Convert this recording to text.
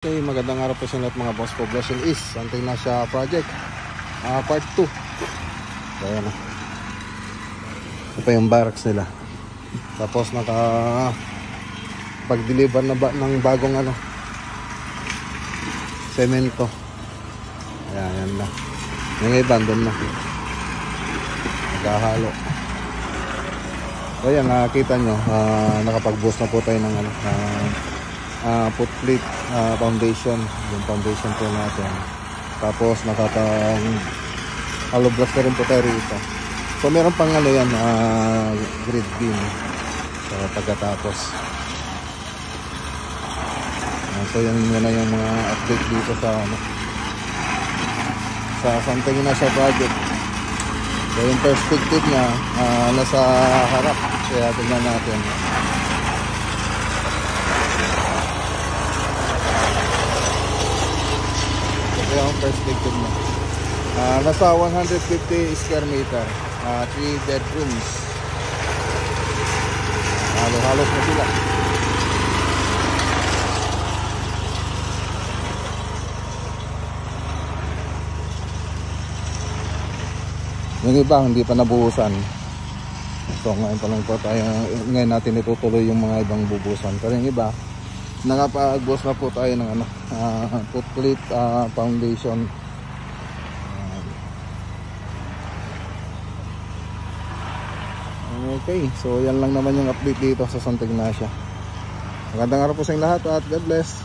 Okay, magandang araw po sa lahat mga boss. Poblacion East Santa Ignacia Project part 2. So ayan na, ito pa yung barracks nila. Tapos naka pag-deliver na ng bagong semento. Ayan, yan na. Yung iba doon na naghahalo. So ayan, nakakita nyo, nakapag-boost na po tayo ng footplate foundation, yung foundation po natin. Tapos hollow blast na rin po tayo rito. So meron pang grid beam so pagkatapos. So yan muna yung mga update dito sa Santa Ignacia Project. So yung perspective niya nasa harap, kaya tingnan natin. Yung perspective mo nasa 150 square meter, 3 bedrooms, halo-halos na sila. Yung iba hindi pa nabuhusan, so ngayon pa lang po tayo, ngayon natin itutuloy yung mga ibang bubusan. Pero yung iba nakapag-boss na po tayo ng footplate foundation. Okay, so yan lang naman yung update dito sa Santa Ignacia. Magandang araw po sa inyo lahat at God bless.